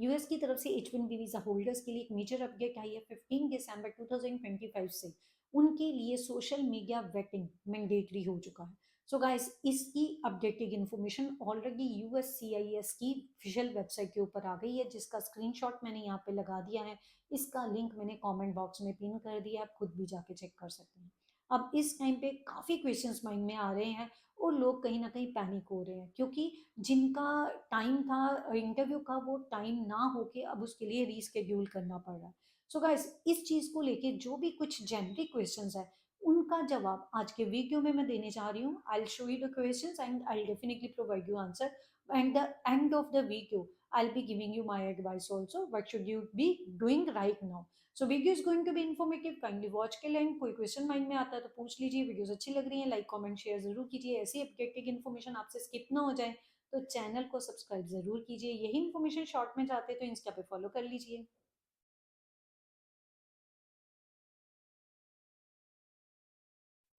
US की तरफ से H1B वीजा होल्डर्स के लिए एक मेजर अपडेट आई है 15 दिसंबर 2025 से उनके लिए सोशल मीडिया वेटिंग मैंडेटरी हो चुका है। सो गाइस, इसकी अपडेटेड इन्फॉर्मेशन ऑलरेडी यूएससीआईएस की ऑफिशियल वेबसाइट के ऊपर आ गई है, जिसका स्क्रीनशॉट मैंने यहाँ पे लगा दिया है। इसका लिंक मैंने कमेंट बॉक्स में पिन कर दिया, आप खुद भी जाके चेक कर सकते हैं। अब इस टाइम पे काफ़ी क्वेश्चंस माइंड में आ रहे हैं और लोग कहीं ना कहीं पैनिक हो रहे हैं, क्योंकि जिनका टाइम था इंटरव्यू का, वो टाइम ना होके अब उसके लिए रीस्केड्यूल करना पड़ रहा है। सो गाइस, इस चीज़ को लेके जो भी कुछ जेनरिक क्वेश्चंस है उनका जवाब आज के वीडियो में मैं देने जा रही हूँ। I show you the questions and I definitely provide you answer and the end of the video I'll be giving you my advice also. What should you be doing right now? So video is going to be informative. Kindly watch के लिए कोई question mind में आता है तो पूछ लीजिए। Videos अच्छी लग रही है लाइक कमेंट शेयर जरूर कीजिए। ऐसी अपडेटेड इन्फॉर्मेशन आपसे स्किप ना हो जाए तो चैनल को सब्सक्राइब जरूर कीजिए। यही इन्फॉर्मेशन शॉर्ट में चाहते तो इंस्टा पे फॉलो कर लीजिए।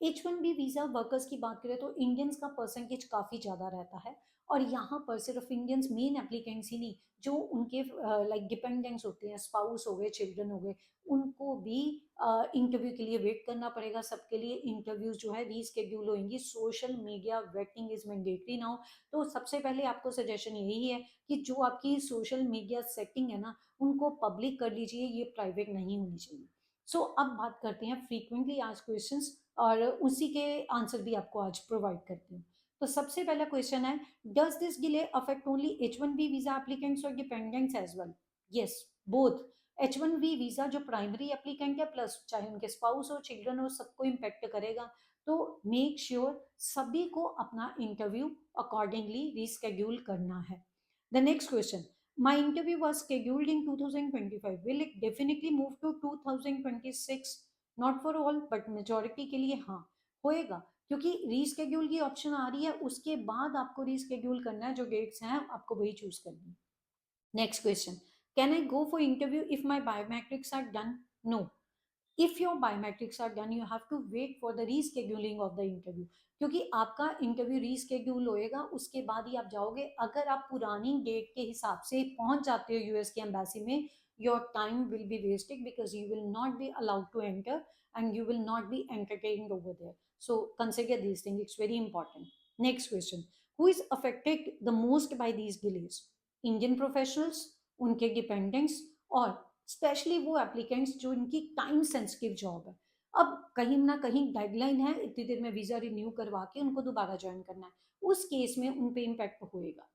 H1B वीजा वर्कर्स की बात करें तो इंडियंस का परसेंटेज काफ़ी ज़्यादा रहता है और यहाँ पर सिर्फ इंडियंस मेन एप्लीकेंट्स ही नहीं, जो उनके लाइक डिपेंडेंट्स होते हैं, स्पाउस हो गए, चिल्ड्रन हो गए, उनको भी इंटरव्यू के लिए वेट करना पड़ेगा। सबके लिए इंटरव्यूज जो है रीस्केड्यूल होंगी। Social media waiting is mandatory now. तो सबसे पहले आपको सजेशन यही है कि जो आपकी सोशल मीडिया सेटिंग है ना, उनको पब्लिक कर लीजिए, ये प्राइवेट नहीं होनी चाहिए। अब बात करते हैं फ्रीक्वेंटली आस्क्ड क्वेश्चंस और उसी के आंसर भी आपको आज प्रोवाइड करती हूँ। तो सबसे पहला क्वेश्चन है, does this delay affect only H1B visa applicants और dependents as well? Yes, both. H1B visa जो प्राइमरी एप्लीकेंट है प्लस चाहे उनके स्पाउस हो, चिल्ड्रन हो, सबको इम्पेक्ट करेगा। तो मेक श्योर सभी को अपना इंटरव्यू अकॉर्डिंगली रीस्केड्यूल करना है। The next question, my interview was scheduled in 2025, will it definitely move to 2026? Not for all but majority के लिए हाँ होएगा, क्योंकि रीस्केड्यूल की ऑप्शन आ रही है, उसके बाद आपको रीस्केड्यूल करना है। जो डेट्स हैं आपको वही चूज करनी है। Next question, can I go for interview if my biometrics are done? No. If your biometrics are done you have to wait for the rescheduling of the interview, क्योंकि आपका इंटरव्यू रीस्केड्यूल होएगा, उसके बाद ही आप जाओगे। अगर आप पुरानी डेट के हिसाब से पहुंच जाते हो यूएस की एम्बेसी में, your time will be wasted because you will not be allowed to enter and you will not be entertained over there. So consider these things, it's very important. Next question, who is affected the most by these delays? Indian professionals, उनके dependents, और specially वो applicants जो इनकी time sensitive job है। अब कहीं ना कहीं डेडलाइन है, इतनी देर में वीजा रिन्यू करवा के उनको दोबारा ज्वाइन करना है, उस केस में उन पे इम्पैक्ट होएगा।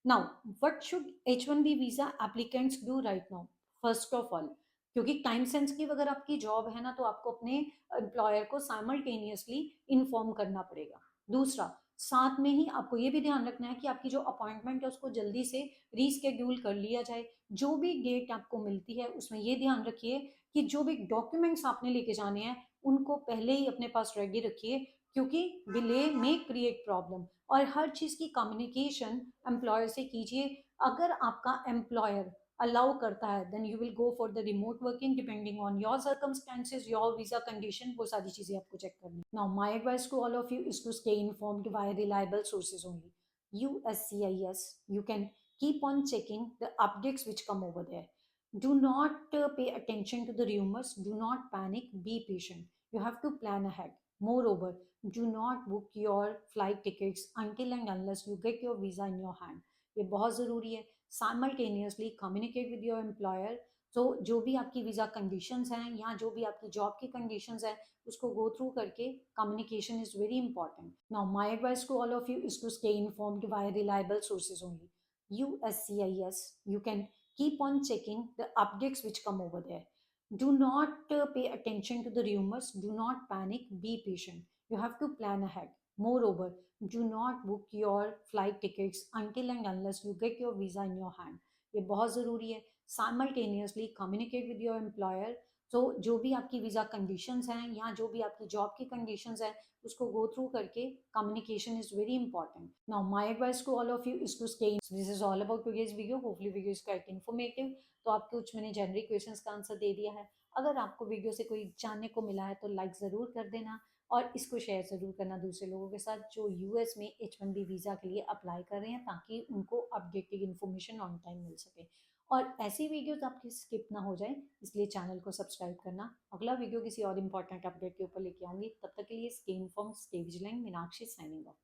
Now what should H1B visa applicants do right now? First of all, क्योंकि टाइम सेंसिटिव अगर आपकी जॉब है ना, तो आपको अपने एम्प्लॉयर को साइमल्टेनियसली इन्फॉर्म करना पड़ेगा। दूसरा, साथ में ही आपको ये भी ध्यान रखना है कि आपकी जो अपॉइंटमेंट है उसको जल्दी से रीस्केड्यूल कर लिया जाए। जो भी डेट आपको मिलती है उसमें ये ध्यान रखिए कि जो भी डॉक्यूमेंट्स आपने लेके जाने हैं उनको पहले ही अपने पास रेडी रखिए, क्योंकि डिले में क्रिएट प्रॉब्लम। और हर चीज़ की कम्युनिकेशन एम्प्लॉयर से कीजिए। अगर आपका एम्प्लॉयर अलाउ करता है then you will go for the remote working, depending on your circumstances, your visa condition, वो सारी चीज़ें आपको चेक करनी। Now my advice to all of you is to stay informed by reliable sources only. USCIS, you can keep on checking the updates which come over there. Do not pay attention to the rumors, do not panic, be patient. You have to plan ahead. Moreover, do not book your flight tickets until and unless you get your visa in your hand. ये बहुत ज़रूरी है। Simultaneously communicate with your employer. तो जो भी आपकी visa conditions हैं या जो भी आपकी जॉब की कंडीशंस हैं, उसको गो थ्रू करके communication is very important. Now my advice to all of you is to stay informed by reliable sources only. USCIS, you can keep on checking the updates which come over there. Do not pay attention to the rumors, do not panic, be patient. You have to plan ahead. Moreover, do not book your flight tickets until and unless you get your visa in your hand. ये बहुत ज़रूरी है। Simultaneously communicate with your employer. तो जो भी आपकी visa conditions हैं या जो भी आपकी जॉब की कंडीशंस हैं, उसको गो थ्रू करके communication is very important. Now my advice to all of you is to stay. This is all about today's video, hopefully video is quite informative. तो आपको कुछ मैंने जनरल क्वेश्चंस का answer दे दिया है। अगर आपको वीडियो से कोई जानने को मिला है तो लाइक ज़रूर कर देना और इसको शेयर ज़रूर करना दूसरे लोगों के साथ जो यूएस में H1B वीज़ा के लिए अप्लाई कर रहे हैं, ताकि उनको अपडेटेड इन्फॉर्मेशन ऑन टाइम मिल सके। और ऐसी वीडियोस आपकी स्किप ना हो जाए, इसलिए चैनल को सब्सक्राइब करना। अगला वीडियो किसी और इंपॉर्टेंट अपडेट के ऊपर लेके आऊंगी, तब तक के लिए stay informed, stay vigilant. Meenakshi signing off.